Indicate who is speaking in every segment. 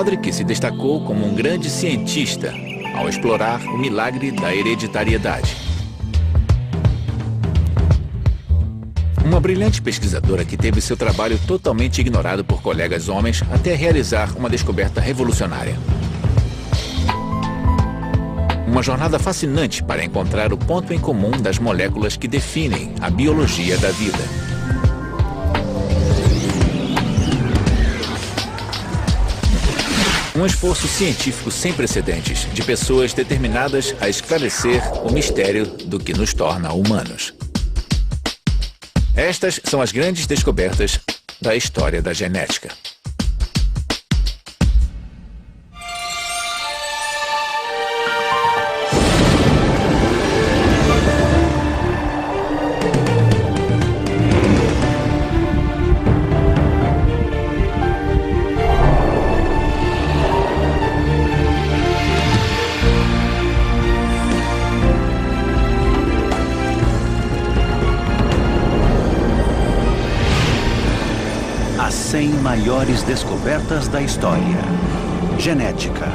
Speaker 1: padre que se destacou como um grande cientista ao explorar o milagre da hereditariedade. Uma brilhante pesquisadora que teve seu trabalho totalmente ignorado por colegas homens até realizar uma descoberta revolucionária. Uma jornada fascinante para encontrar o ponto em comum das moléculas que definem a biologia da vida. Um esforço científico sem precedentes de pessoas determinadas a esclarecer o mistério do que nos torna humanos. Estas são as grandes descobertas da história da genética.
Speaker 2: As 100 maiores descobertas da história. Genética.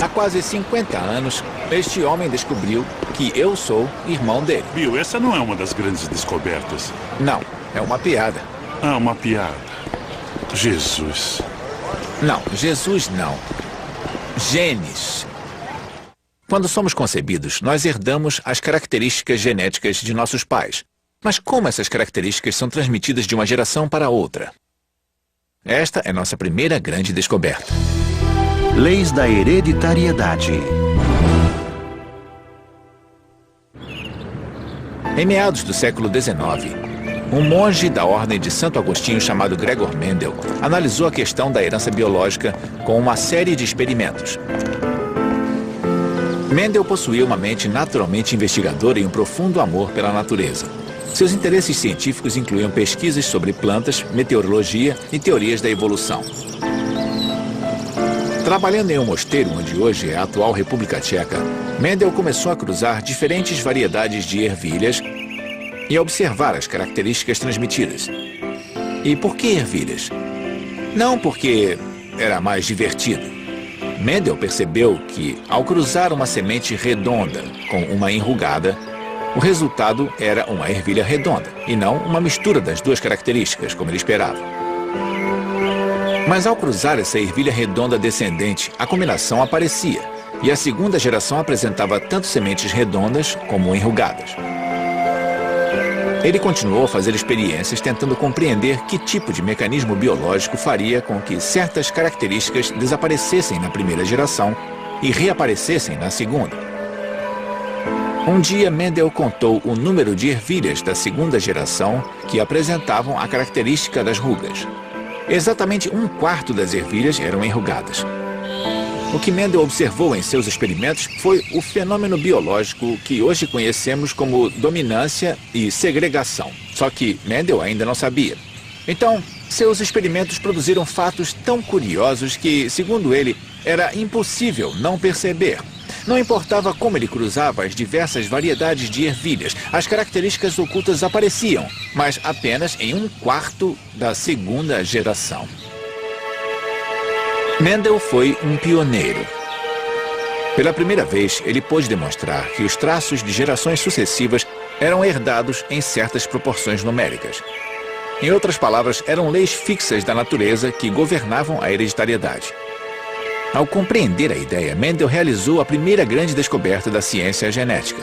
Speaker 1: Há quase 50 anos, este homem descobriu que eu sou irmão dele.
Speaker 3: Bill, essa não é uma das grandes descobertas.
Speaker 1: Não, é uma piada.
Speaker 3: Ah, uma piada. Jesus.
Speaker 1: Não, Jesus não. Genes. Quando somos concebidos, nós herdamos as características genéticas de nossos pais. Mas como essas características são transmitidas de uma geração para outra? Esta é nossa primeira grande descoberta.
Speaker 2: Leis da hereditariedade.
Speaker 1: Em meados do século XIX, um monge da ordem de Santo Agostinho chamado Gregor Mendel analisou a questão da herança biológica com uma série de experimentos. Mendel possuía uma mente naturalmente investigadora e um profundo amor pela natureza. Seus interesses científicos incluíam pesquisas sobre plantas, meteorologia e teorias da evolução. Trabalhando em um mosteiro onde hoje é a atual República Tcheca, Mendel começou a cruzar diferentes variedades de ervilhas e a observar as características transmitidas. E por que ervilhas? Não porque era mais divertido. Mendel percebeu que, ao cruzar uma semente redonda com uma enrugada, o resultado era uma ervilha redonda, e não uma mistura das duas características, como ele esperava. Mas ao cruzar essa ervilha redonda descendente, a combinação aparecia, e a segunda geração apresentava tanto sementes redondas como enrugadas. Ele continuou a fazer experiências tentando compreender que tipo de mecanismo biológico faria com que certas características desaparecessem na primeira geração e reaparecessem na segunda. Um dia, Mendel contou o número de ervilhas da segunda geração que apresentavam a característica das rugas. Exatamente 1/4 das ervilhas eram enrugadas. O que Mendel observou em seus experimentos foi o fenômeno biológico que hoje conhecemos como dominância e segregação. Só que Mendel ainda não sabia. Então, seus experimentos produziram fatos tão curiosos que, segundo ele, era impossível não perceber. Não importava como ele cruzava as diversas variedades de ervilhas, as características ocultas apareciam, mas apenas em 1/4 da segunda geração. Mendel foi um pioneiro. Pela primeira vez, ele pôde demonstrar que os traços de gerações sucessivas eram herdados em certas proporções numéricas. Em outras palavras, eram leis fixas da natureza que governavam a hereditariedade. Ao compreender a ideia, Mendel realizou a primeira grande descoberta da ciência genética.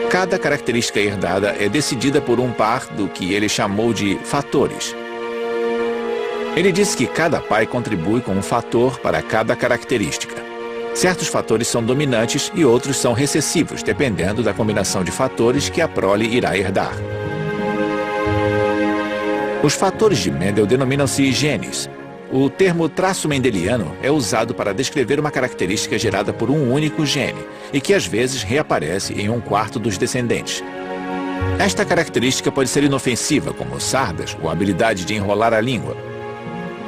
Speaker 1: Cada característica herdada é decidida por um par do que ele chamou de fatores. Ele disse que cada pai contribui com um fator para cada característica. Certos fatores são dominantes e outros são recessivos, dependendo da combinação de fatores que a prole irá herdar. Os fatores de Mendel denominam-se genes. O termo traço mendeliano é usado para descrever uma característica gerada por um único gene e que às vezes reaparece em 1/4 dos descendentes. Esta característica pode ser inofensiva, como sardas ou a habilidade de enrolar a língua.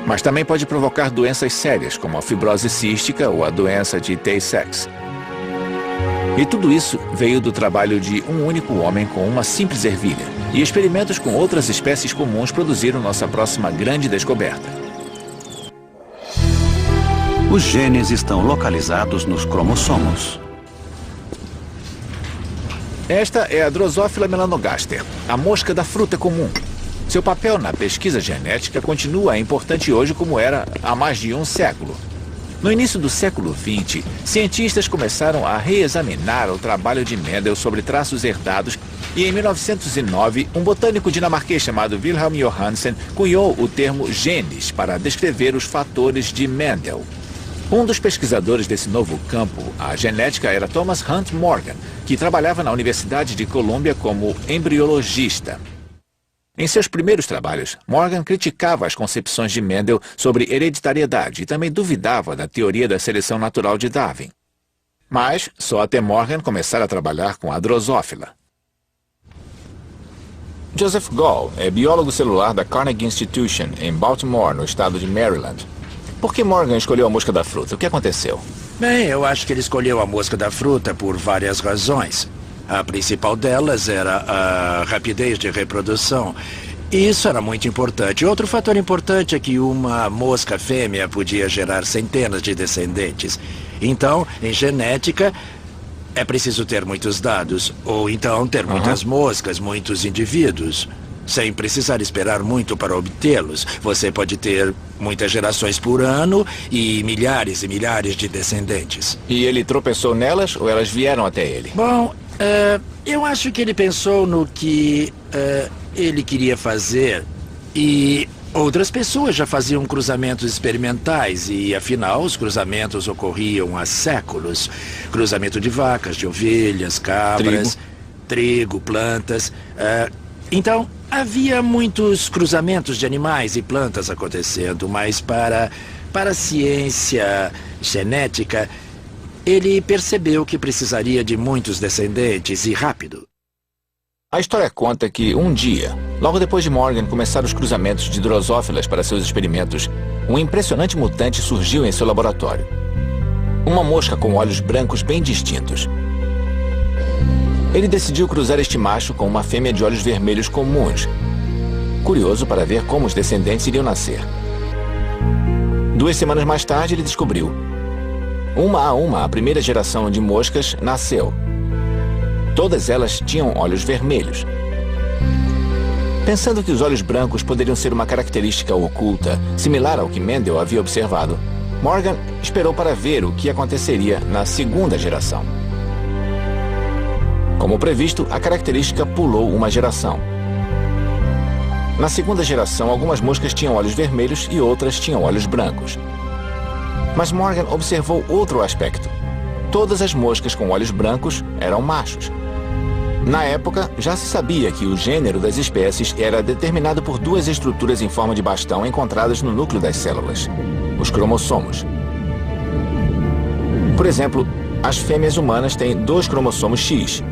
Speaker 1: Mas também pode provocar doenças sérias, como a fibrose cística ou a doença de Tay-Sachs. E tudo isso veio do trabalho de um único homem com uma simples ervilha. E experimentos com outras espécies comuns produziram nossa próxima grande descoberta.
Speaker 2: Os genes estão localizados nos cromossomos.
Speaker 1: Esta é a Drosophila melanogaster, a mosca da fruta comum. Seu papel na pesquisa genética continua importante hoje como era há mais de um século. No início do século XX, cientistas começaram a reexaminar o trabalho de Mendel sobre traços herdados e em 1909, um botânico dinamarquês chamado Wilhelm Johannsen cunhou o termo genes para descrever os fatores de Mendel. Um dos pesquisadores desse novo campo, a genética, era Thomas Hunt Morgan, que trabalhava na Universidade de Colômbia como embriologista. Em seus primeiros trabalhos, Morgan criticava as concepções de Mendel sobre hereditariedade e também duvidava da teoria da seleção natural de Darwin. Mas só até Morgan começar a trabalhar com a Drosophila. Joseph Gall é biólogo celular da Carnegie Institution, em Baltimore, no estado de Maryland. Por que Morgan escolheu a mosca da fruta? O que aconteceu?
Speaker 4: Bem, eu acho que ele escolheu a mosca da fruta por várias razões. A principal delas era a rapidez de reprodução. E isso era muito importante. Outro fator importante é que uma mosca fêmea podia gerar centenas de descendentes. Então, em genética, é preciso ter muitos dados. Ou então ter muitas moscas, muitos indivíduos. Sem precisar esperar muito para obtê-los. Você pode ter muitas gerações por ano e milhares de descendentes.
Speaker 1: E ele tropeçou nelas ou elas vieram até ele?
Speaker 4: Bom, eu acho que ele pensou no que ele queria fazer e outras pessoas já faziam cruzamentos experimentais e, afinal, os cruzamentos ocorriam há séculos. Cruzamento de vacas, de ovelhas, cabras, trigo plantas. Então, havia muitos cruzamentos de animais e plantas acontecendo, mas para a ciência genética, ele percebeu que precisaria de muitos descendentes e rápido.
Speaker 1: A história conta que um dia, logo depois de Morgan começar os cruzamentos de drosófilas para seus experimentos, um impressionante mutante surgiu em seu laboratório. Uma mosca com olhos brancos bem distintos. Ele decidiu cruzar este macho com uma fêmea de olhos vermelhos comuns, curioso para ver como os descendentes iriam nascer. 2 semanas mais tarde, ele descobriu. Uma a uma, a primeira geração de moscas nasceu. Todas elas tinham olhos vermelhos. Pensando que os olhos brancos poderiam ser uma característica oculta, similar ao que Mendel havia observado, Morgan esperou para ver o que aconteceria na segunda geração. Como previsto, a característica pulou uma geração. Na segunda geração, algumas moscas tinham olhos vermelhos e outras tinham olhos brancos. Mas Morgan observou outro aspecto. Todas as moscas com olhos brancos eram machos. Na época, já se sabia que o gênero das espécies era determinado por 2 estruturas em forma de bastão encontradas no núcleo das células, os cromossomos. Por exemplo, as fêmeas humanas têm 2 cromossomos X.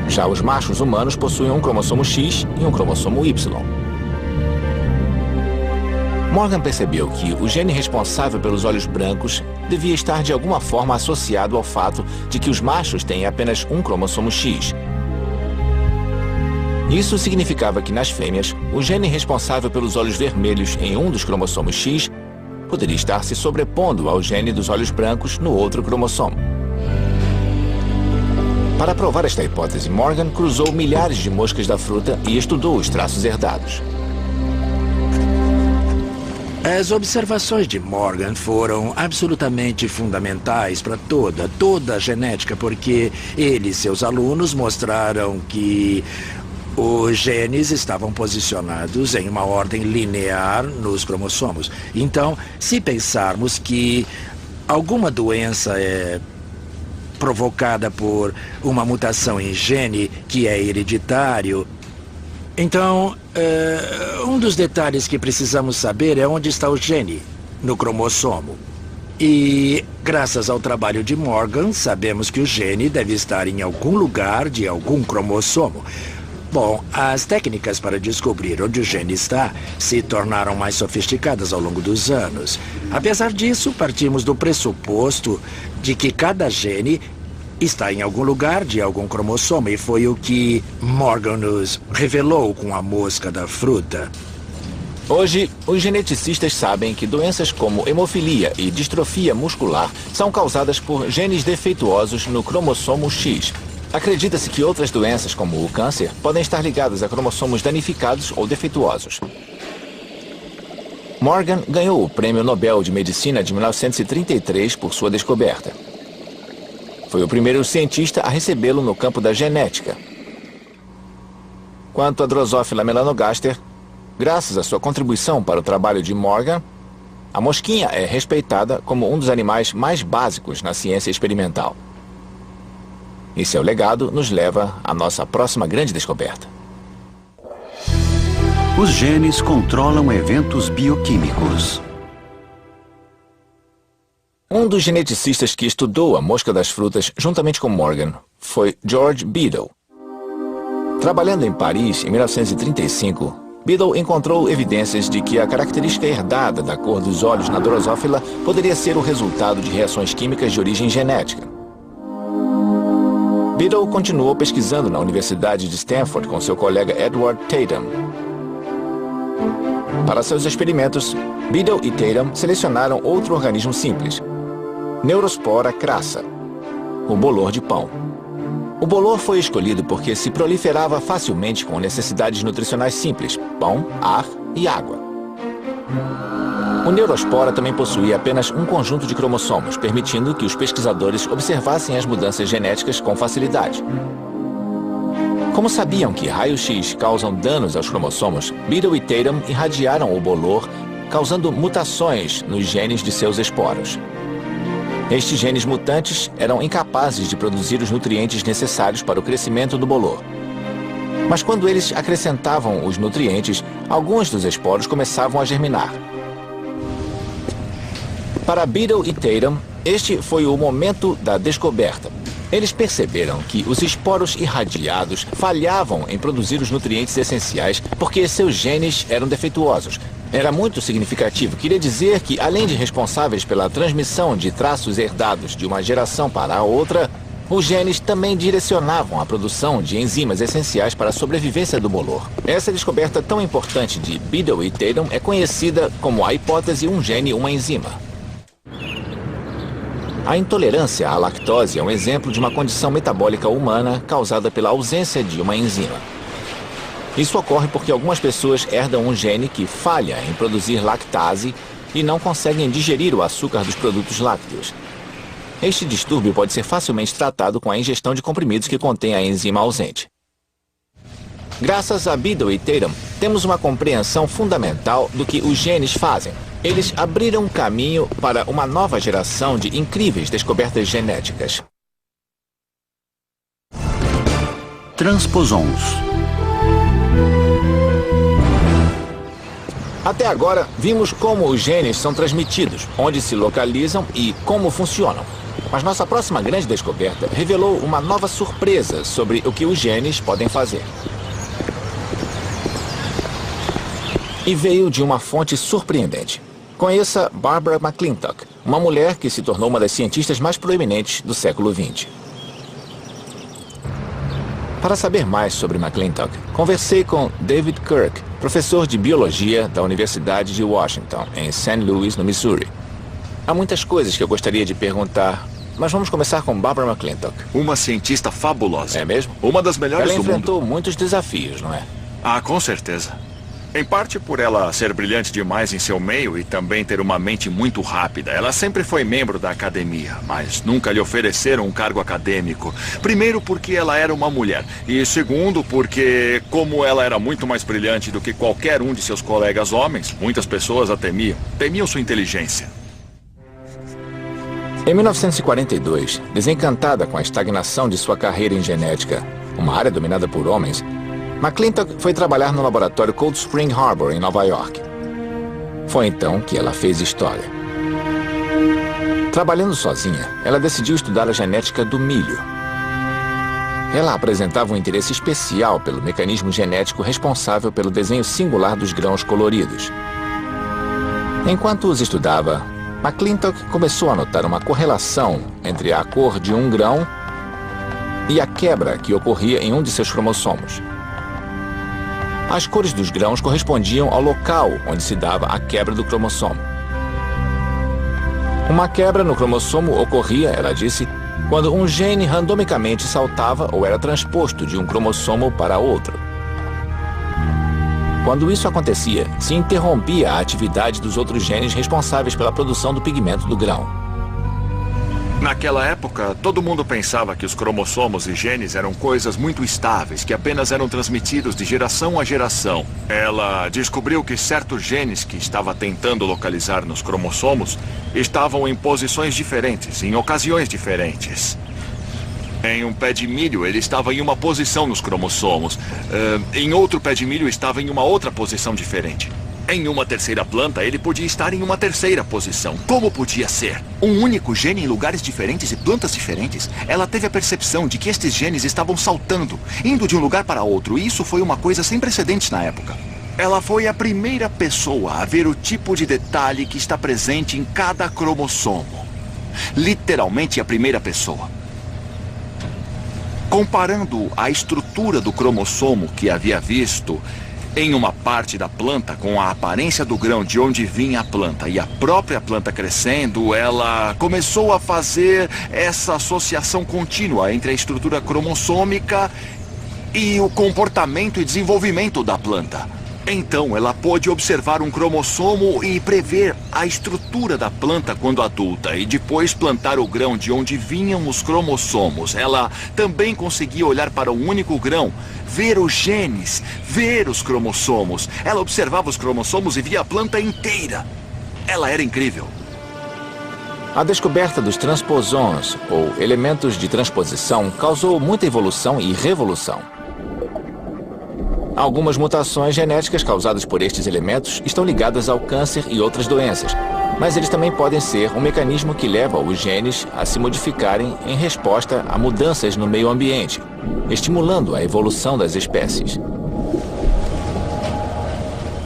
Speaker 1: Já os machos humanos possuem um cromossomo X e um cromossomo Y. Morgan percebeu que o gene responsável pelos olhos brancos devia estar de alguma forma associado ao fato de que os machos têm apenas um cromossomo X. Isso significava que nas fêmeas, o gene responsável pelos olhos vermelhos em um dos cromossomos X poderia estar se sobrepondo ao gene dos olhos brancos no outro cromossomo. Para provar esta hipótese, Morgan cruzou milhares de moscas da fruta e estudou os traços herdados.
Speaker 4: As observações de Morgan foram absolutamente fundamentais para toda a genética, porque ele e seus alunos mostraram que os genes estavam posicionados em uma ordem linear nos cromossomos. Então, se pensarmos que alguma doença é provocada por uma mutação em gene que é hereditário, então, um dos detalhes que precisamos saber é onde está o gene no cromossomo. E, graças ao trabalho de Morgan, sabemos que o gene deve estar em algum lugar de algum cromossomo. Bom, as técnicas para descobrir onde o gene está se tornaram mais sofisticadas ao longo dos anos. Apesar disso, partimos do pressuposto de que cada gene está em algum lugar de algum cromossomo e foi o que Morgan nos revelou com a mosca da fruta.
Speaker 1: Hoje, os geneticistas sabem que doenças como hemofilia e distrofia muscular são causadas por genes defeituosos no cromossomo X. Acredita-se que outras doenças, como o câncer, podem estar ligadas a cromossomos danificados ou defeituosos. Morgan ganhou o Prêmio Nobel de Medicina de 1933 por sua descoberta. Foi o primeiro cientista a recebê-lo no campo da genética. Quanto à Drosophila melanogaster, graças à sua contribuição para o trabalho de Morgan, a mosquinha é respeitada como um dos animais mais básicos na ciência experimental. E seu legado nos leva à nossa próxima grande descoberta.
Speaker 2: Os genes controlam eventos bioquímicos.
Speaker 1: Um dos geneticistas que estudou a mosca das frutas juntamente com Morgan foi George Beadle. Trabalhando em Paris em 1935, Beadle encontrou evidências de que a característica herdada da cor dos olhos na Drosophila poderia ser o resultado de reações químicas de origem genética. Beadle continuou pesquisando na Universidade de Stanford com seu colega Edward Tatum. Para seus experimentos, Beadle e Tatum selecionaram outro organismo simples, Neurospora crassa, o bolor de pão. O bolor foi escolhido porque se proliferava facilmente com necessidades nutricionais simples, pão, ar e água. O Neurospora também possuía apenas um conjunto de cromossomos, permitindo que os pesquisadores observassem as mudanças genéticas com facilidade. Como sabiam que raios-x causam danos aos cromossomos, Beadle e Tatum irradiaram o bolor, causando mutações nos genes de seus esporos. Estes genes mutantes eram incapazes de produzir os nutrientes necessários para o crescimento do bolor. Mas quando eles acrescentavam os nutrientes, alguns dos esporos começavam a germinar. Para Beadle e Tatum, este foi o momento da descoberta. Eles perceberam que os esporos irradiados falhavam em produzir os nutrientes essenciais porque seus genes eram defeituosos. Era muito significativo. Queria dizer que, além de responsáveis pela transmissão de traços herdados de uma geração para a outra, os genes também direcionavam a produção de enzimas essenciais para a sobrevivência do bolor. Essa descoberta tão importante de Beadle e Tatum é conhecida como a hipótese um gene, uma enzima. A intolerância à lactose é um exemplo de uma condição metabólica humana causada pela ausência de uma enzima. Isso ocorre porque algumas pessoas herdam um gene que falha em produzir lactase e não conseguem digerir o açúcar dos produtos lácteos. Este distúrbio pode ser facilmente tratado com a ingestão de comprimidos que contêm a enzima ausente. Graças a Beadle e Tatum, temos uma compreensão fundamental do que os genes fazem. Eles abriram caminho para uma nova geração de incríveis descobertas genéticas.
Speaker 2: Transposons.
Speaker 1: Até agora, vimos como os genes são transmitidos, onde se localizam e como funcionam. Mas nossa próxima grande descoberta revelou uma nova surpresa sobre o que os genes podem fazer. E veio de uma fonte surpreendente. Conheça Barbara McClintock, uma mulher que se tornou uma das cientistas mais proeminentes do século XX. Para saber mais sobre McClintock, conversei com David Kirk, professor de biologia da Universidade de Washington, em St. Louis, no Missouri. Há muitas coisas que eu gostaria de perguntar, mas vamos começar com Barbara McClintock.
Speaker 5: Uma cientista fabulosa.
Speaker 1: É mesmo?
Speaker 5: Uma das melhores
Speaker 1: Ela
Speaker 5: do mundo.
Speaker 1: enfrentou muitos desafios, não é?
Speaker 5: Ah, com certeza. Em parte por ela ser brilhante demais em seu meio e também ter uma mente muito rápida. Ela sempre foi membro da academia, mas nunca lhe ofereceram um cargo acadêmico. Primeiro porque ela era uma mulher. E segundo porque, como ela era muito mais brilhante do que qualquer um de seus colegas homens, muitas pessoas a temiam. Temiam sua inteligência.
Speaker 1: Em 1942, desencantada com a estagnação de sua carreira em genética, uma área dominada por homens, McClintock foi trabalhar no laboratório Cold Spring Harbor, em Nova York. Foi então que ela fez história. Trabalhando sozinha, ela decidiu estudar a genética do milho. Ela apresentava um interesse especial pelo mecanismo genético responsável pelo desenho singular dos grãos coloridos. Enquanto os estudava, McClintock começou a notar uma correlação entre a cor de um grão e a quebra que ocorria em um de seus cromossomos. As cores dos grãos correspondiam ao local onde se dava a quebra do cromossomo. Uma quebra no cromossomo ocorria, ela disse, quando um gene randomicamente saltava ou era transposto de um cromossomo para outro. Quando isso acontecia, se interrompia a atividade dos outros genes responsáveis pela produção do pigmento do grão.
Speaker 5: Naquela época, todo mundo pensava que os cromossomos e genes eram coisas muito estáveis, que apenas eram transmitidos de geração a geração. Ela descobriu que certos genes que estava tentando localizar nos cromossomos estavam em posições diferentes, em ocasiões diferentes. Em um pé de milho, ele estava em uma posição nos cromossomos. Em outro pé de milho, estava em uma outra posição diferente. Em uma terceira planta, ele podia estar em uma terceira posição. Como podia ser? Um único gene em lugares diferentes e plantas diferentes? Ela teve a percepção de que estes genes estavam saltando, indo de um lugar para outro, e isso foi uma coisa sem precedentes na época. Ela foi a primeira pessoa a ver o tipo de detalhe que está presente em cada cromossomo. Literalmente a primeira pessoa. Comparando a estrutura do cromossomo que havia visto em uma parte da planta com a aparência do grão de onde vinha a planta e a própria planta crescendo, ela começou a fazer essa associação contínua entre a estrutura cromossômica e o comportamento e desenvolvimento da planta. Então, ela pôde observar um cromossomo e prever a estrutura da planta quando adulta e depois plantar o grão de onde vinham os cromossomos. Ela também conseguia olhar para um único grão, ver os genes, ver os cromossomos. Ela observava os cromossomos e via a planta inteira. Ela era incrível.
Speaker 1: A descoberta dos transposons, ou elementos de transposição, causou muita evolução e revolução. Algumas mutações genéticas causadas por estes elementos estão ligadas ao câncer e outras doenças, mas eles também podem ser um mecanismo que leva os genes a se modificarem em resposta a mudanças no meio ambiente, estimulando a evolução das espécies.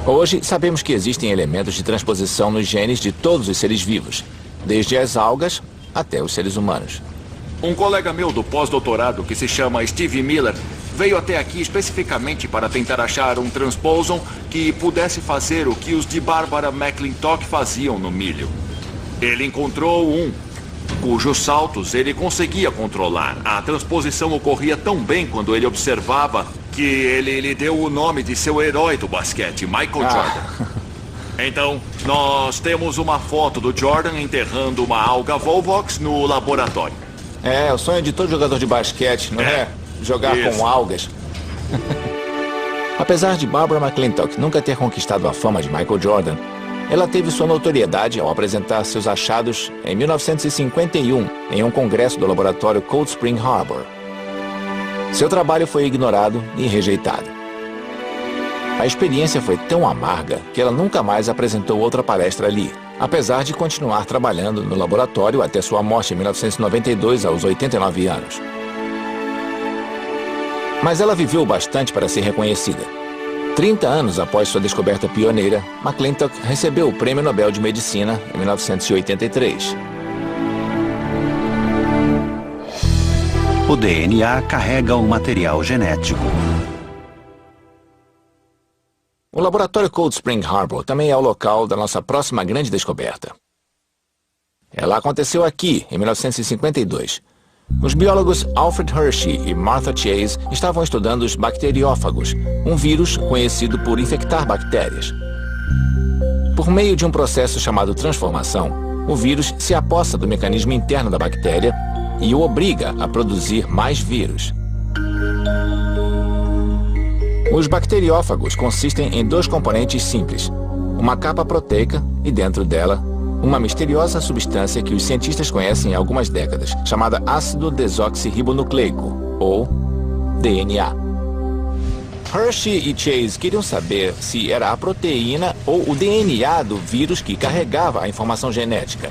Speaker 1: Hoje, sabemos que existem elementos de transposição nos genes de todos os seres vivos, desde as algas até os seres humanos.
Speaker 5: Um colega meu do pós-doutorado, que se chama Steve Miller, veio até aqui especificamente para tentar achar um transposon que pudesse fazer o que os de Barbara McClintock faziam no milho. Ele encontrou um, cujos saltos ele conseguia controlar. A transposição ocorria tão bem quando ele observava que ele lhe deu o nome de seu herói do basquete, Michael Jordan. Então, nós temos uma foto do Jordan enterrando uma alga Volvox no laboratório.
Speaker 1: É, o sonho de todo jogador de basquete, não é? Jogar com algas. Apesar de Barbara McClintock nunca ter conquistado a fama de Michael Jordan, ela teve sua notoriedade ao apresentar seus achados em 1951 em um congresso do laboratório Cold Spring Harbor. Seu trabalho foi ignorado e rejeitado. A experiência foi tão amarga que ela nunca mais apresentou outra palestra ali, apesar de continuar trabalhando no laboratório até sua morte em 1992, aos 89 anos. Mas ela viveu bastante para ser reconhecida. 30 anos após sua descoberta pioneira, McClintock recebeu o Prêmio Nobel de Medicina em 1983.
Speaker 2: O DNA carrega um material genético.
Speaker 1: O laboratório Cold Spring Harbor também é o local da nossa próxima grande descoberta. Ela aconteceu aqui, em 1952. Os biólogos Alfred Hershey e Martha Chase estavam estudando os bacteriófagos, um vírus conhecido por infectar bactérias. Por meio de um processo chamado transformação, o vírus se apossa do mecanismo interno da bactéria e o obriga a produzir mais vírus. Os bacteriófagos consistem em dois componentes simples, uma capa proteica e, dentro dela, uma misteriosa substância que os cientistas conhecem há algumas décadas, chamada ácido desoxirribonucleico, ou DNA. Hershey e Chase queriam saber se era a proteína ou o DNA do vírus que carregava a informação genética.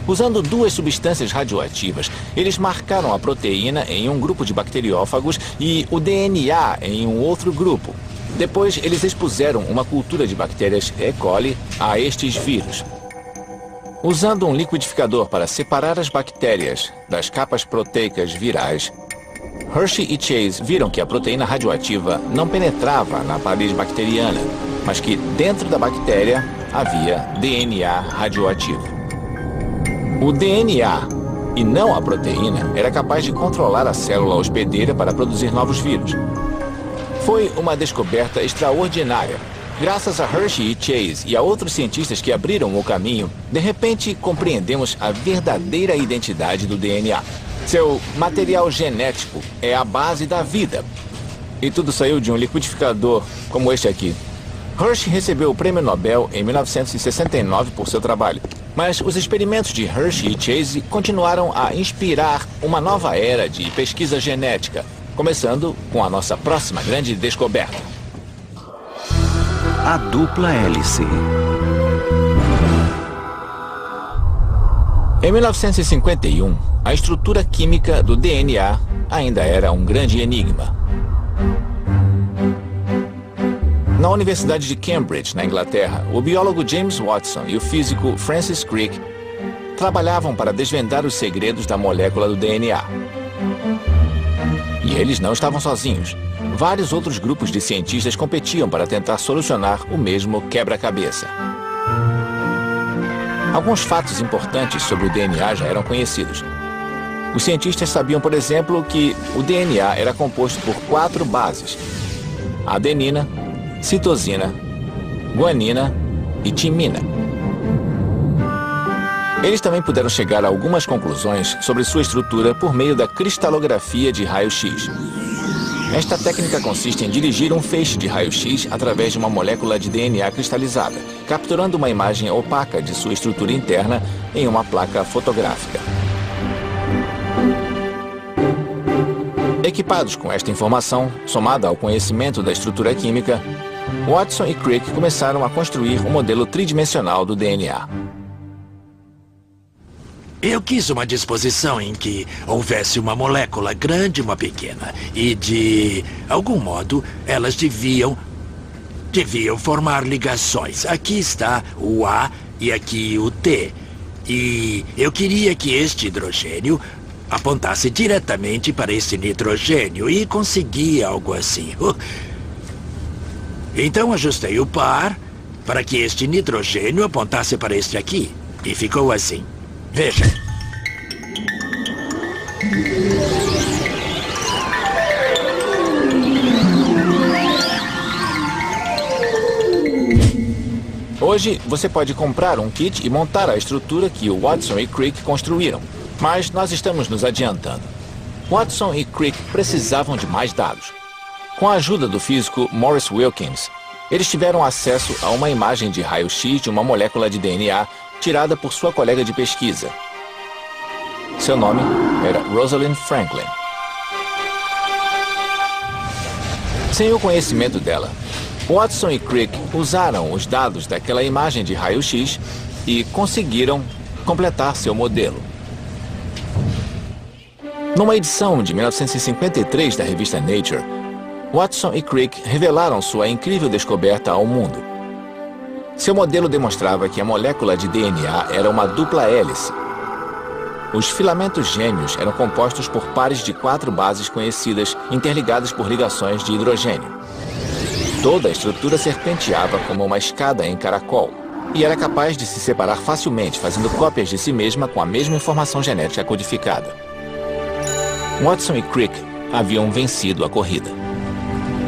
Speaker 1: Usando duas substâncias radioativas, eles marcaram a proteína em um grupo de bacteriófagos e o DNA em um outro grupo. Depois, eles expuseram uma cultura de bactérias E. coli a estes vírus. Usando um liquidificador para separar as bactérias das capas proteicas virais, Hershey e Chase viram que a proteína radioativa não penetrava na parede bacteriana, mas que dentro da bactéria havia DNA radioativo. O DNA, e não a proteína, era capaz de controlar a célula hospedeira para produzir novos vírus. Foi uma descoberta extraordinária. Graças a Hershey e Chase e a outros cientistas que abriram o caminho, de repente compreendemos a verdadeira identidade do DNA. Seu material genético é a base da vida. E tudo saiu de um liquidificador como este aqui. Hershey recebeu o Prêmio Nobel em 1969 por seu trabalho. Mas os experimentos de Hershey e Chase continuaram a inspirar uma nova era de pesquisa genética, começando com a nossa próxima grande descoberta.
Speaker 2: A dupla hélice.
Speaker 1: Em 1951, a estrutura química do DNA ainda era um grande enigma. Na Universidade de Cambridge, na Inglaterra, o biólogo James Watson e o físico Francis Crick trabalhavam para desvendar os segredos da molécula do DNA. E eles não estavam sozinhos. Vários outros grupos de cientistas competiam para tentar solucionar o mesmo quebra-cabeça. Alguns fatos importantes sobre o DNA já eram conhecidos. Os cientistas sabiam, por exemplo, que o DNA era composto por 4 bases: adenina, citosina, guanina e timina. Eles também puderam chegar a algumas conclusões sobre sua estrutura por meio da cristalografia de raio-x. Esta técnica consiste em dirigir um feixe de raio-x através de uma molécula de DNA cristalizada, capturando uma imagem opaca de sua estrutura interna em uma placa fotográfica. Equipados com esta informação, somada ao conhecimento da estrutura química, Watson e Crick começaram a construir um modelo tridimensional do DNA.
Speaker 4: Eu quis uma disposição em que houvesse uma molécula grande e uma pequena. E, de algum modo, elas deviam formar ligações. Aqui está o A e aqui o T. E eu queria que este hidrogênio apontasse diretamente para este nitrogênio e consegui algo assim. Então ajustei o par para que este nitrogênio apontasse para este aqui. E ficou assim. Veja.
Speaker 1: Hoje, você pode comprar um kit e montar a estrutura que o Watson e Crick construíram. Mas nós estamos nos adiantando. Watson e Crick precisavam de mais dados. Com a ajuda do físico Maurice Wilkins, eles tiveram acesso a uma imagem de raio-x de uma molécula de DNA tirada por sua colega de pesquisa. Seu nome era Rosalind Franklin. Sem o conhecimento dela, Watson e Crick usaram os dados daquela imagem de raio-x e conseguiram completar seu modelo. Numa edição de 1953 da revista Nature, Watson e Crick revelaram sua incrível descoberta ao mundo. Seu modelo demonstrava que a molécula de DNA era uma dupla hélice. Os filamentos gêmeos eram compostos por pares de 4 bases conhecidas, interligadas por ligações de hidrogênio. Toda a estrutura serpenteava como uma escada em caracol e era capaz de se separar facilmente, fazendo cópias de si mesma com a mesma informação genética codificada. Watson e Crick haviam vencido a corrida.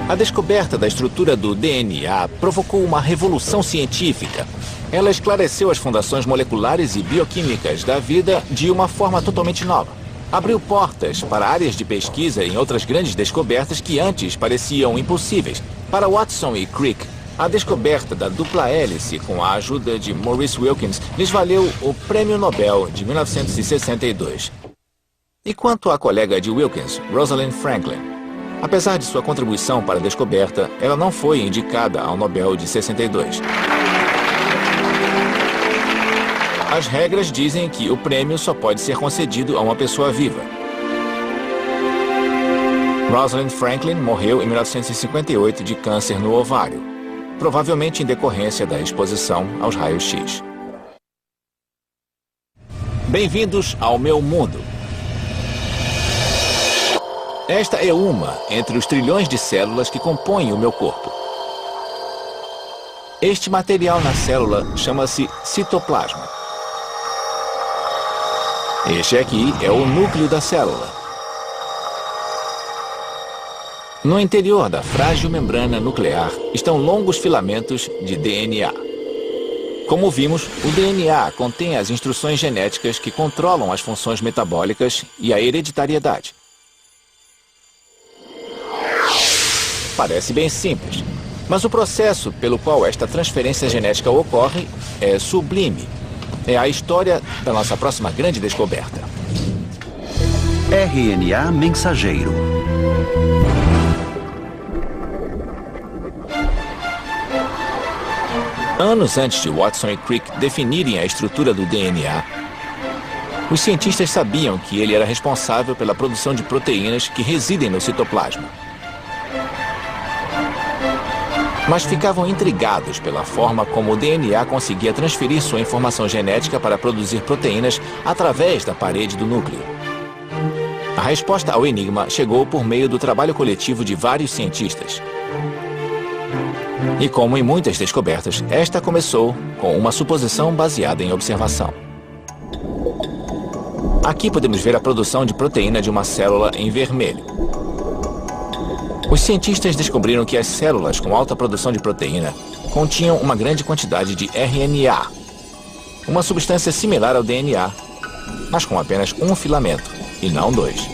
Speaker 1: A descoberta da estrutura do DNA provocou uma revolução científica. Ela esclareceu as fundações moleculares e bioquímicas da vida de uma forma totalmente nova. Abriu portas para áreas de pesquisa em outras grandes descobertas que antes pareciam impossíveis. Para Watson e Crick, a descoberta da dupla hélice com a ajuda de Maurice Wilkins lhes valeu o Prêmio Nobel de 1962. E quanto à colega de Wilkins, Rosalind Franklin? Apesar de sua contribuição para a descoberta, ela não foi indicada ao Nobel de 62. As regras dizem que o prêmio só pode ser concedido a uma pessoa viva. Rosalind Franklin morreu em 1958 de câncer no ovário, provavelmente em decorrência da exposição aos raios-x. Bem-vindos ao meu mundo. Esta é uma entre os trilhões de células que compõem o meu corpo. Este material na célula chama-se citoplasma. Este aqui é o núcleo da célula. No interior da frágil membrana nuclear estão longos filamentos de DNA. Como vimos, o DNA contém as instruções genéticas que controlam as funções metabólicas e a hereditariedade. Parece bem simples, mas o processo pelo qual esta transferência genética ocorre é sublime. É a história da nossa próxima grande descoberta.
Speaker 2: RNA mensageiro.
Speaker 1: Anos antes de Watson e Crick definirem a estrutura do DNA, os cientistas sabiam que ele era responsável pela produção de proteínas que residem no citoplasma. Mas ficavam intrigados pela forma como o DNA conseguia transferir sua informação genética para produzir proteínas através da parede do núcleo. A resposta ao enigma chegou por meio do trabalho coletivo de vários cientistas. E como em muitas descobertas, esta começou com uma suposição baseada em observação. Aqui podemos ver a produção de proteína de uma célula em vermelho. Os cientistas descobriram que as células com alta produção de proteína continham uma grande quantidade de RNA, uma substância similar ao DNA, mas com apenas um filamento, e não dois.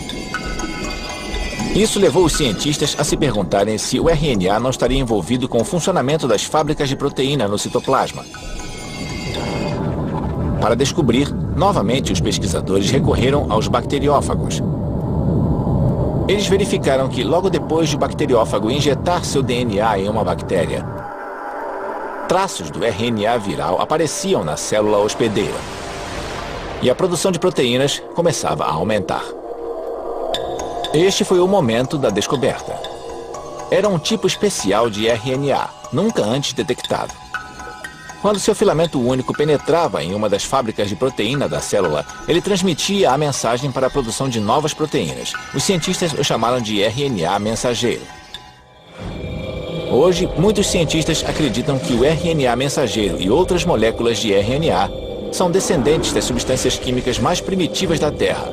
Speaker 1: Isso levou os cientistas a se perguntarem se o RNA não estaria envolvido com o funcionamento das fábricas de proteína no citoplasma. Para descobrir, novamente os pesquisadores recorreram aos bacteriófagos. Eles verificaram que logo depois de o bacteriófago injetar seu DNA em uma bactéria, traços do RNA viral apareciam na célula hospedeira e a produção de proteínas começava a aumentar. Este foi o momento da descoberta. Era um tipo especial de RNA, nunca antes detectado. Quando seu filamento único penetrava em uma das fábricas de proteína da célula, ele transmitia a mensagem para a produção de novas proteínas. Os cientistas o chamaram de RNA mensageiro. Hoje, muitos cientistas acreditam que o RNA mensageiro e outras moléculas de RNA são descendentes das substâncias químicas mais primitivas da Terra,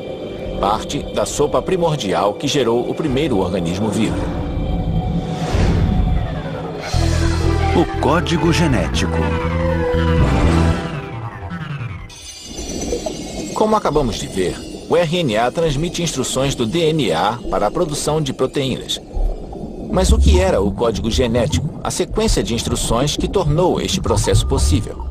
Speaker 1: parte da sopa primordial que gerou o primeiro organismo vivo.
Speaker 2: O código genético.
Speaker 1: Como acabamos de ver, o RNA transmite instruções do DNA para a produção de proteínas. Mas o que era o código genético, a sequência de instruções que tornou este processo possível?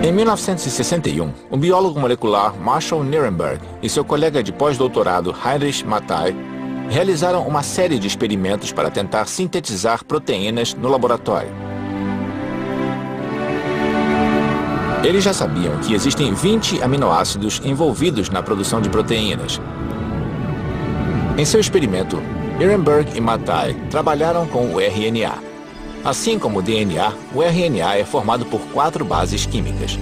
Speaker 1: Em 1961, o biólogo molecular Marshall Nirenberg e seu colega de pós-doutorado Heinrich Matthaei realizaram uma série de experimentos para tentar sintetizar proteínas no laboratório. Eles já sabiam que existem 20 aminoácidos envolvidos na produção de proteínas. Em seu experimento, Nirenberg e Matthaei trabalharam com o RNA. Assim como o DNA, o RNA é formado por 4 bases químicas.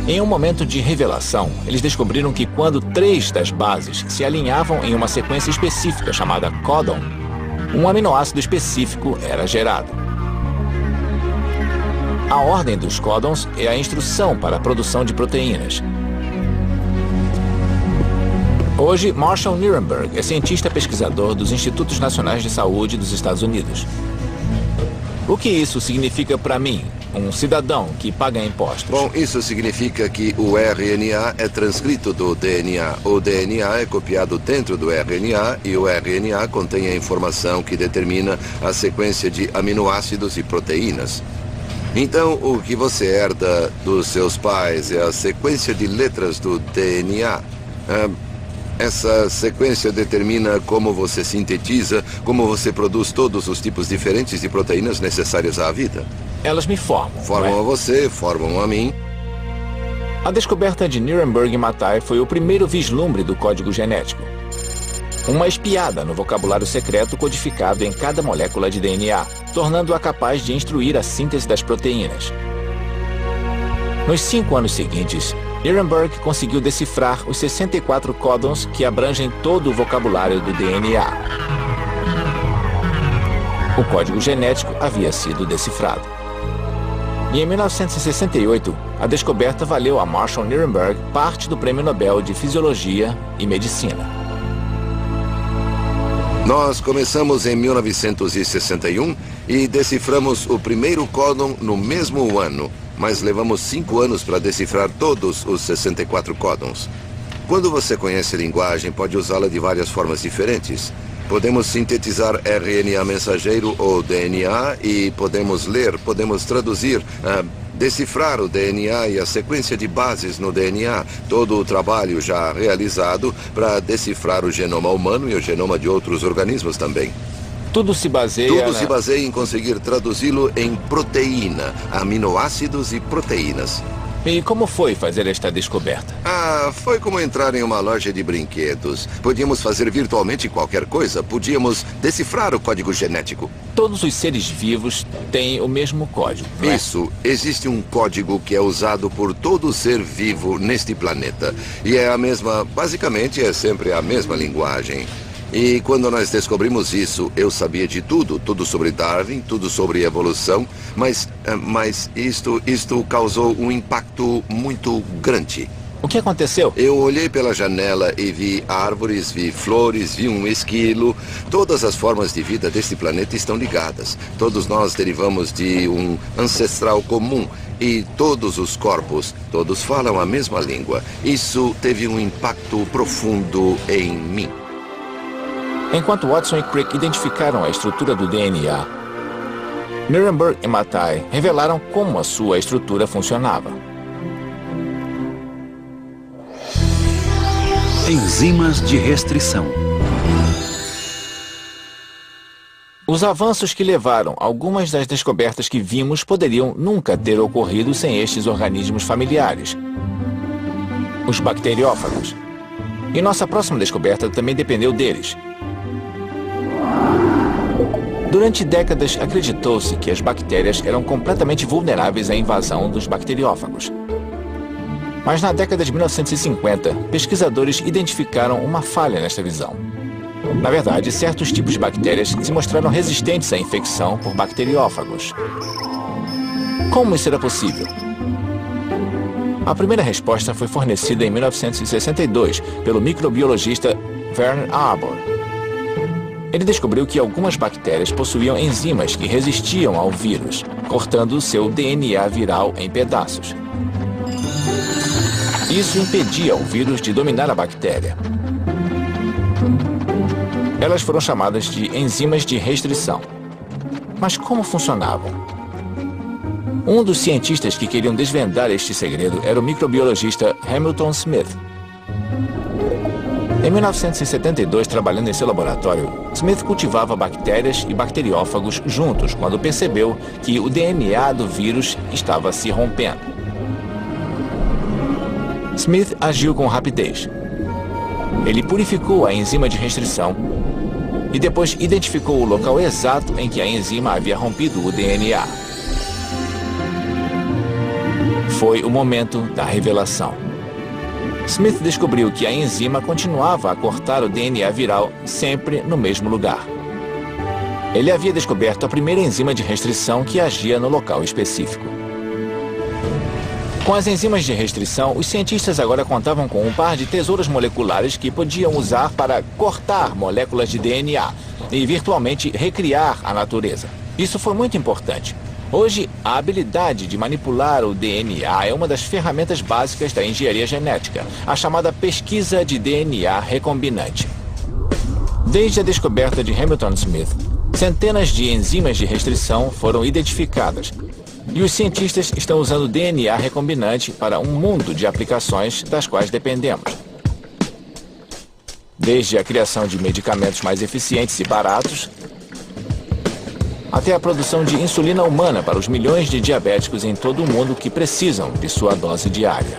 Speaker 1: Em um momento de revelação, eles descobriram que quando 3 das bases se alinhavam em uma sequência específica chamada códon, um aminoácido específico era gerado. A ordem dos códons é a instrução para a produção de proteínas. Hoje, Marshall Nirenberg é cientista pesquisador dos Institutos Nacionais de Saúde dos Estados Unidos. O que isso significa para mim, um cidadão que paga impostos?
Speaker 6: Bom, isso significa que o RNA é transcrito do DNA. O DNA é copiado dentro do RNA e o RNA contém a informação que determina a sequência de aminoácidos e proteínas. Então, o que você herda dos seus pais é a sequência de letras do DNA. Essa sequência determina como você sintetiza, como você produz todos os tipos diferentes de proteínas necessárias à vida.
Speaker 1: Elas me formam.
Speaker 6: Formam a você, formam a mim.
Speaker 1: A descoberta de Nirenberg e Matthaei foi o primeiro vislumbre do código genético. Uma espiada no vocabulário secreto codificado em cada molécula de DNA, tornando-a capaz de instruir a síntese das proteínas. Nos 5 anos seguintes, Nirenberg conseguiu decifrar os 64 códons que abrangem todo o vocabulário do DNA. O código genético havia sido decifrado. E em 1968, a descoberta valeu a Marshall Nirenberg parte do Prêmio Nobel de Fisiologia e Medicina.
Speaker 6: Nós começamos em 1961 e deciframos o primeiro códon no mesmo ano, mas levamos 5 anos para decifrar todos os 64 códons. Quando você conhece a linguagem, pode usá-la de várias formas diferentes. Podemos sintetizar RNA mensageiro ou DNA e podemos ler, podemos traduzir, decifrar o DNA e a sequência de bases no DNA. Todo o trabalho já realizado para decifrar o genoma humano e o genoma de outros organismos também.
Speaker 1: Tudo se baseia
Speaker 6: em conseguir traduzi-lo em proteína, aminoácidos e proteínas.
Speaker 1: E como foi fazer esta descoberta?
Speaker 6: Foi como entrar em uma loja de brinquedos. Podíamos fazer virtualmente qualquer coisa. Podíamos decifrar o código genético.
Speaker 1: Todos os seres vivos têm o mesmo código, não é?
Speaker 6: Isso. Existe um código que é usado por todo ser vivo neste planeta. E é a mesma, basicamente é sempre a mesma linguagem. E quando nós descobrimos isso, eu sabia de tudo sobre Darwin, tudo sobre evolução, mas isto causou um impacto muito grande.
Speaker 1: O que aconteceu?
Speaker 6: Eu olhei pela janela e vi árvores, vi flores, vi um esquilo. Todas as formas de vida deste planeta estão ligadas. Todos nós derivamos de um ancestral comum. E todos os corpos, todos falam a mesma língua. Isso teve um impacto profundo em mim.
Speaker 1: Enquanto Watson e Crick identificaram a estrutura do DNA, Nirenberg e Mattei revelaram como a sua estrutura funcionava.
Speaker 2: Enzimas de restrição.
Speaker 1: Os avanços que levaram algumas das descobertas que vimos poderiam nunca ter ocorrido sem estes organismos familiares, os bacteriófagos. E nossa próxima descoberta também dependeu deles. Durante décadas, acreditou-se que as bactérias eram completamente vulneráveis à invasão dos bacteriófagos. Mas na década de 1950, pesquisadores identificaram uma falha nesta visão. Na verdade, certos tipos de bactérias se mostraram resistentes à infecção por bacteriófagos. Como isso era possível? A primeira resposta foi fornecida em 1962 pelo microbiologista Werner Arbor. Ele descobriu que algumas bactérias possuíam enzimas que resistiam ao vírus, cortando seu DNA viral em pedaços. Isso impedia o vírus de dominar a bactéria. Elas foram chamadas de enzimas de restrição. Mas como funcionavam? Um dos cientistas que queriam desvendar este segredo era o microbiologista Hamilton Smith. Em 1972, trabalhando em seu laboratório, Smith cultivava bactérias e bacteriófagos juntos quando percebeu que o DNA do vírus estava se rompendo. Smith agiu com rapidez. Ele purificou a enzima de restrição e depois identificou o local exato em que a enzima havia rompido o DNA. Foi o momento da revelação. Smith descobriu que a enzima continuava a cortar o DNA viral sempre no mesmo lugar. Ele havia descoberto a primeira enzima de restrição que agia no local específico. Com as enzimas de restrição, os cientistas agora contavam com um par de tesouras moleculares que podiam usar para cortar moléculas de DNA e virtualmente recriar a natureza. Isso foi muito importante. Hoje, a habilidade de manipular o DNA é uma das ferramentas básicas da engenharia genética, a chamada pesquisa de DNA recombinante. Desde a descoberta de Hamilton Smith, centenas de enzimas de restrição foram identificadas, e os cientistas estão usando DNA recombinante para um mundo de aplicações das quais dependemos. Desde a criação de medicamentos mais eficientes e baratos, até a produção de insulina humana para os milhões de diabéticos em todo o mundo que precisam de sua dose diária.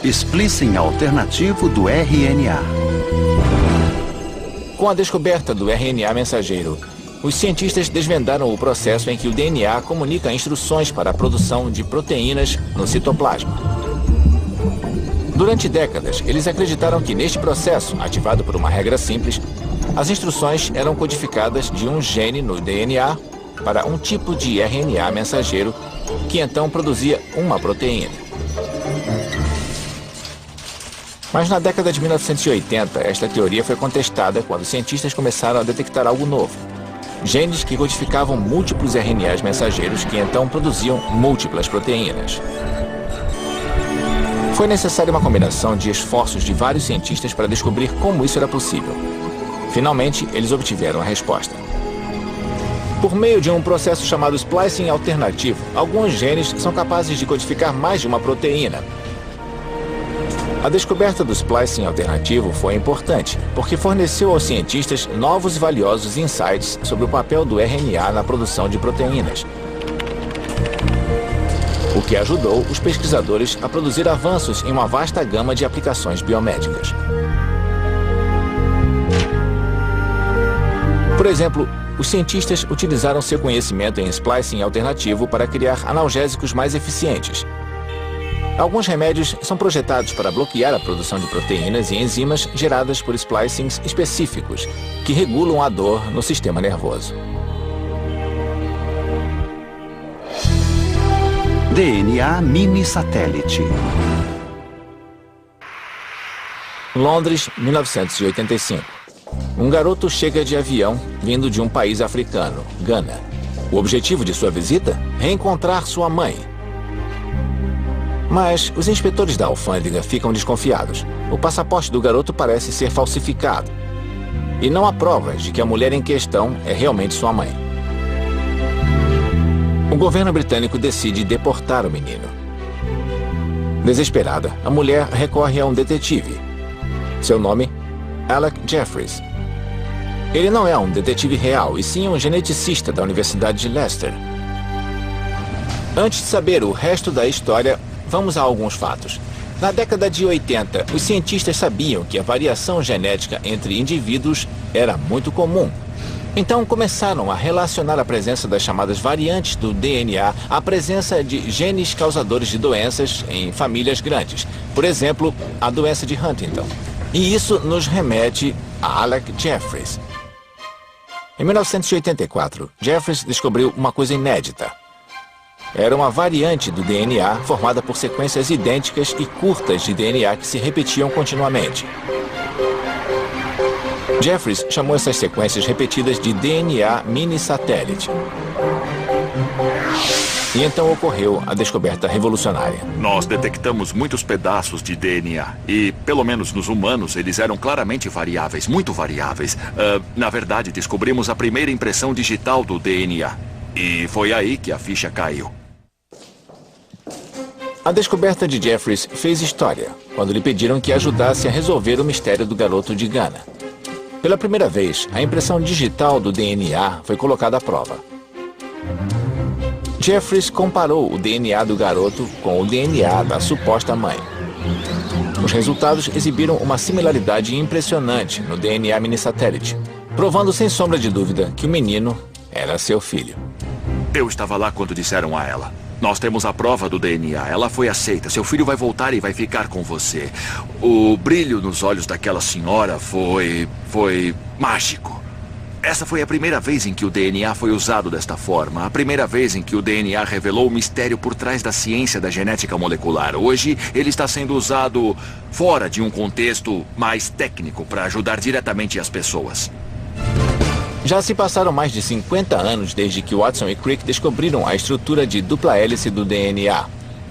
Speaker 2: Splicing alternativo do RNA.
Speaker 1: Com a descoberta do RNA mensageiro, os cientistas desvendaram o processo em que o DNA comunica instruções para a produção de proteínas no citoplasma. Durante décadas, eles acreditaram que neste processo, ativado por uma regra simples, as instruções eram codificadas de um gene no DNA para um tipo de RNA mensageiro que então produzia uma proteína. Mas na década de 1980, esta teoria foi contestada quando cientistas começaram a detectar algo novo. Genes que codificavam múltiplos RNAs mensageiros que então produziam múltiplas proteínas. Foi necessária uma combinação de esforços de vários cientistas para descobrir como isso era possível. Finalmente, eles obtiveram a resposta. Por meio de um processo chamado splicing alternativo, alguns genes são capazes de codificar mais de uma proteína. A descoberta do splicing alternativo foi importante, porque forneceu aos cientistas novos e valiosos insights sobre o papel do RNA na produção de proteínas, o que ajudou os pesquisadores a produzir avanços em uma vasta gama de aplicações biomédicas. Por exemplo, os cientistas utilizaram seu conhecimento em splicing alternativo para criar analgésicos mais eficientes. Alguns remédios são projetados para bloquear a produção de proteínas e enzimas geradas por splicings específicos, que regulam a dor no sistema nervoso.
Speaker 2: DNA mini-satélite.
Speaker 1: Londres, 1985. Um garoto chega de avião vindo de um país africano, Gana. O objetivo de sua visita? Reencontrar sua mãe. Mas os inspetores da alfândega ficam desconfiados. O passaporte do garoto parece ser falsificado. E não há provas de que a mulher em questão é realmente sua mãe. O governo britânico decide deportar o menino. Desesperada, a mulher recorre a um detetive. Seu nome? Alec Jeffries. Ele não é um detetive real, e sim um geneticista da Universidade de Leicester. Antes de saber o resto da história, vamos a alguns fatos. Na década de 80, os cientistas sabiam que a variação genética entre indivíduos era muito comum. Então começaram a relacionar a presença das chamadas variantes do DNA à presença de genes causadores de doenças em famílias grandes. Por exemplo, a doença de Huntington. E isso nos remete a Alec Jeffries. Em 1984, Jeffries descobriu uma coisa inédita. Era uma variante do DNA formada por sequências idênticas e curtas de DNA que se repetiam continuamente. Jeffries chamou essas sequências repetidas de DNA mini-satélite. E então ocorreu a descoberta revolucionária.
Speaker 5: Nós detectamos muitos pedaços de DNA e, pelo menos nos humanos, eles eram claramente variáveis, muito variáveis. Na verdade, descobrimos a primeira impressão digital do DNA. E foi aí que a ficha caiu.
Speaker 1: A descoberta de Jeffries fez história, quando lhe pediram que ajudasse a resolver o mistério do garoto de Gana. Pela primeira vez, a impressão digital do DNA foi colocada à prova. Jeffries comparou o DNA do garoto com o DNA da suposta mãe. Os resultados exibiram uma similaridade impressionante no DNA mini-satélite, provando sem sombra de dúvida que o menino era seu filho.
Speaker 5: Eu estava lá quando disseram a ela: nós temos a prova do DNA, ela foi aceita, seu filho vai voltar e vai ficar com você. O brilho nos olhos daquela senhora foi mágico. Essa foi a primeira vez em que o DNA foi usado desta forma. A primeira vez em que o DNA revelou o mistério por trás da ciência da genética molecular. Hoje, ele está sendo usado fora de um contexto mais técnico para ajudar diretamente as pessoas.
Speaker 1: Já se passaram mais de 50 anos desde que Watson e Crick descobriram a estrutura de dupla hélice do DNA.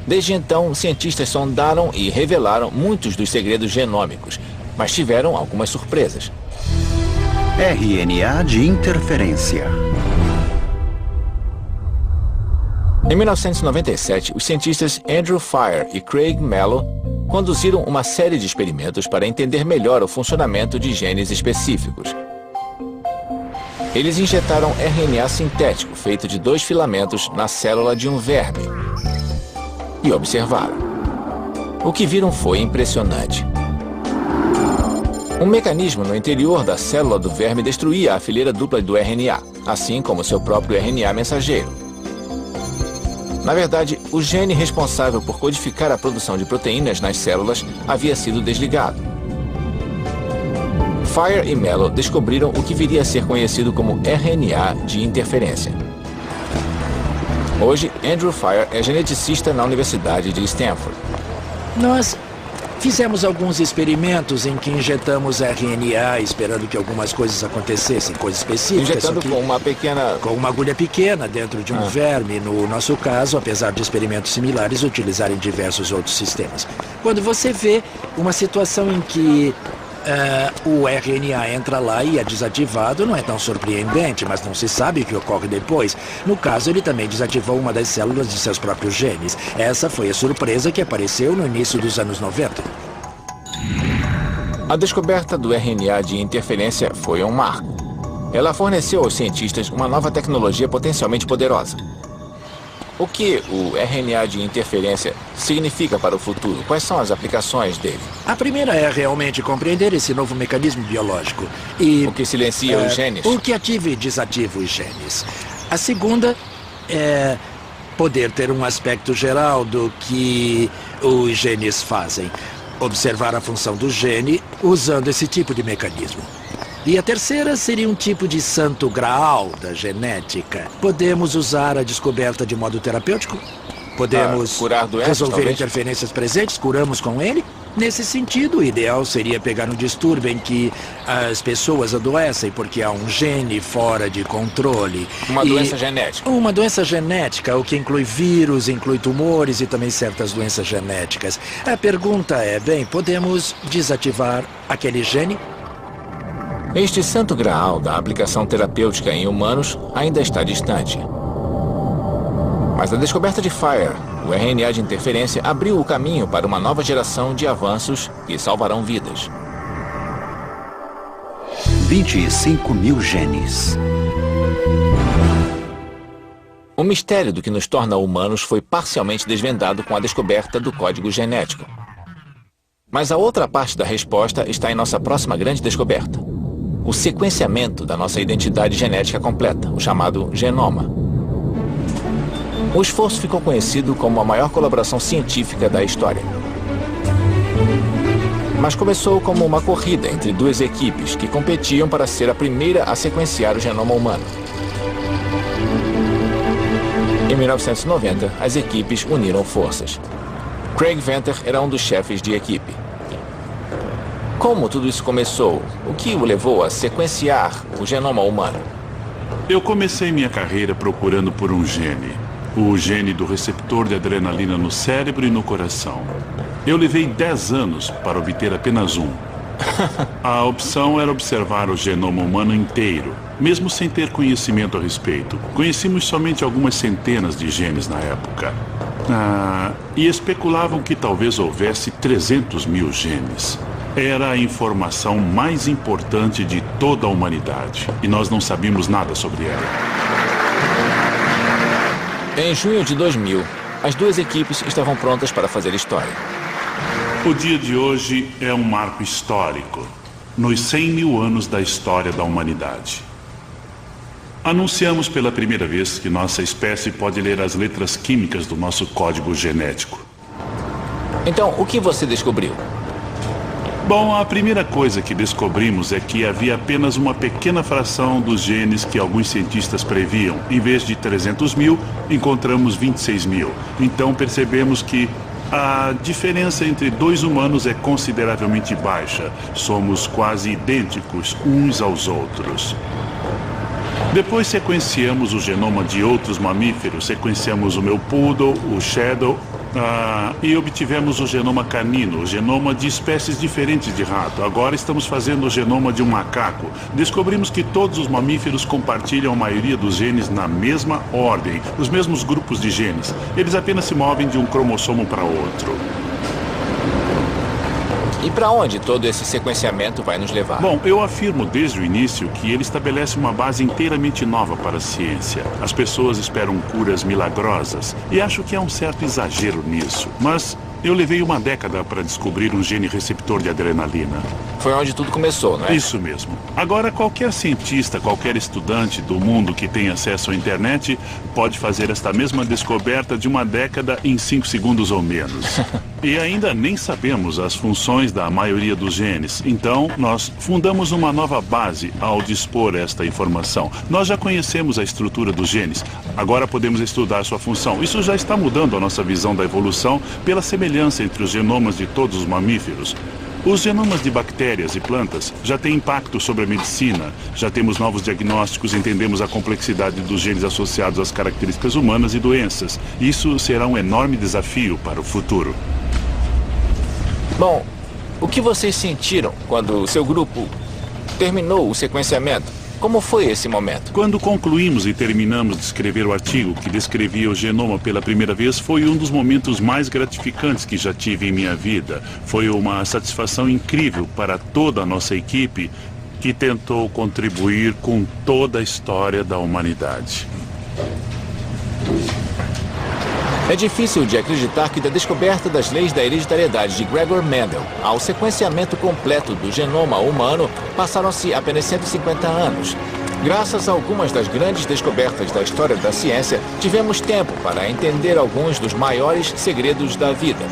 Speaker 1: Desde então, cientistas sondaram e revelaram muitos dos segredos genômicos, mas tiveram algumas surpresas.
Speaker 2: RNA de interferência.
Speaker 1: Em 1997, os cientistas Andrew Fire e Craig Mello conduziram uma série de experimentos para entender melhor o funcionamento de genes específicos. Eles injetaram RNA sintético feito de 2 filamentos na célula de um verme e observaram. O que viram foi impressionante. Um mecanismo no interior da célula do verme destruía a fileira dupla do RNA, assim como seu próprio RNA mensageiro. Na verdade, o gene responsável por codificar a produção de proteínas nas células havia sido desligado. Fire e Mello descobriram o que viria a ser conhecido como RNA de interferência. Hoje, Andrew Fire é geneticista na Universidade de Stanford.
Speaker 4: Nós fizemos alguns experimentos em que injetamos RNA esperando que algumas coisas acontecessem, coisas específicas.
Speaker 1: Injetando com uma pequena...
Speaker 4: Com uma agulha pequena dentro de um verme. No nosso caso, apesar de experimentos similares utilizarem diversos outros sistemas. Quando você vê uma situação em que o RNA entra lá e é desativado, não é tão surpreendente, mas não se sabe o que ocorre depois. No caso, ele também desativou uma das células de seus próprios genes. Essa foi a surpresa que apareceu no início dos anos 90.
Speaker 1: A descoberta do RNA de interferência foi um marco. Ela forneceu aos cientistas uma nova tecnologia potencialmente poderosa. O que o RNA de interferência significa para o futuro? Quais são as aplicações dele?
Speaker 4: A primeira é realmente compreender esse novo mecanismo biológico. E
Speaker 1: o que silencia os genes?
Speaker 4: O que ativa e desativa os genes. A segunda é poder ter um aspecto geral do que os genes fazem. Observar a função do gene usando esse tipo de mecanismo. E a terceira seria um tipo de santo graal da genética. Podemos usar a descoberta de modo terapêutico? Podemos
Speaker 1: curar doenças,
Speaker 4: resolver
Speaker 1: talvez?
Speaker 4: interferências presentes? Curamos com ele? Nesse sentido, o ideal seria pegar um distúrbio em que as pessoas adoecem porque há um gene fora de controle.
Speaker 1: Uma doença genética.
Speaker 4: Uma doença genética, o que inclui vírus, inclui tumores e também certas doenças genéticas. A pergunta é, bem, podemos desativar aquele gene?
Speaker 1: Este santo graal da aplicação terapêutica em humanos ainda está distante. Mas a descoberta de Fire, o RNA de interferência, abriu o caminho para uma nova geração de avanços que salvarão vidas.
Speaker 2: 25 mil genes.
Speaker 1: O mistério do que nos torna humanos foi parcialmente desvendado com a descoberta do código genético. Mas a outra parte da resposta está em nossa próxima grande descoberta. O sequenciamento da nossa identidade genética completa, o chamado genoma. O esforço ficou conhecido como a maior colaboração científica da história. Mas começou como uma corrida entre duas equipes que competiam para ser a primeira a sequenciar o genoma humano. Em 1990, as equipes uniram forças. Craig Venter era um dos chefes de equipe. Como tudo isso começou? O que o levou a sequenciar o genoma humano?
Speaker 3: Eu comecei minha carreira procurando por um gene. O gene do receptor de adrenalina no cérebro e no coração. Eu levei 10 anos para obter apenas um. A opção era observar o genoma humano inteiro, mesmo sem ter conhecimento a respeito. Conhecíamos somente algumas centenas de genes na época. E especulavam que talvez houvesse 300 mil genes. Era a informação mais importante de toda a humanidade. E nós não sabíamos nada sobre ela.
Speaker 1: Em junho de 2000, as duas equipes estavam prontas para fazer história.
Speaker 3: O dia de hoje é um marco histórico, nos 100 mil anos da história da humanidade. Anunciamos pela primeira vez que nossa espécie pode ler as letras químicas do nosso código genético.
Speaker 1: Então, o que você descobriu?
Speaker 3: Bom, a primeira coisa que descobrimos é que havia apenas uma pequena fração dos genes que alguns cientistas previam. Em vez de 300 mil, encontramos 26 mil. Então percebemos que a diferença entre dois humanos é consideravelmente baixa. Somos quase idênticos uns aos outros. Depois sequenciamos o genoma de outros mamíferos. Sequenciamos o meu poodle, o shadow, e obtivemos o genoma canino, o genoma de espécies diferentes de rato. Agora estamos fazendo o genoma de um macaco. Descobrimos que todos os mamíferos compartilham a maioria dos genes na mesma ordem, os mesmos grupos de genes. Eles apenas se movem de um cromossomo para outro.
Speaker 1: E para onde todo esse sequenciamento vai nos levar?
Speaker 3: Bom, eu afirmo desde o início que ele estabelece uma base inteiramente nova para a ciência. As pessoas esperam curas milagrosas e acho que há um certo exagero nisso. Mas Eu levei uma década para descobrir um gene receptor de adrenalina.
Speaker 1: Foi onde tudo começou, não é?
Speaker 3: Isso mesmo. Agora, qualquer cientista, qualquer estudante do mundo que tenha acesso à internet pode fazer esta mesma descoberta de uma década em 5 segundos ou menos. E ainda nem sabemos as funções da maioria dos genes. Então, nós fundamos uma nova base ao dispor esta informação. Nós já conhecemos a estrutura dos genes. Agora podemos estudar sua função. Isso já está mudando a nossa visão da evolução pela semelhança entre os genomas de todos os mamíferos. Os genomas de bactérias e plantas já têm impacto sobre a medicina. Já temos novos diagnósticos, entendemos a complexidade dos genes associados às características humanas e doenças. Isso será um enorme desafio para o futuro.
Speaker 1: Bom, o que vocês sentiram quando o seu grupo terminou o sequenciamento? Como foi esse momento?
Speaker 3: Quando concluímos e terminamos de escrever o artigo que descrevia o genoma pela primeira vez, foi um dos momentos mais gratificantes que já tive em minha vida. Foi uma satisfação incrível para toda a nossa equipe que tentou contribuir com toda a história da humanidade.
Speaker 1: É difícil de acreditar que da descoberta das leis da hereditariedade de Gregor Mendel ao sequenciamento completo do genoma humano passaram-se apenas 150 anos. Graças a algumas das grandes descobertas da história da ciência, tivemos tempo para entender alguns dos maiores segredos da vida.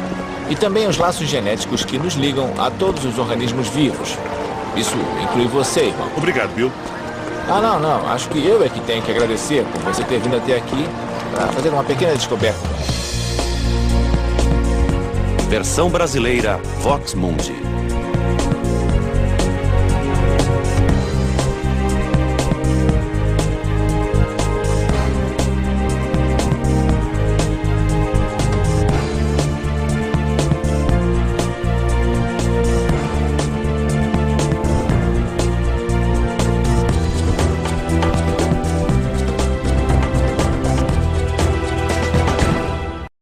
Speaker 1: E também os laços genéticos que nos ligam a todos os organismos vivos. Isso inclui você, irmão.
Speaker 3: Obrigado, Bill.
Speaker 1: Não. Acho que eu é que tenho que agradecer por você ter vindo até aqui para fazer uma pequena descoberta.
Speaker 2: Versão brasileira Vox Mundi.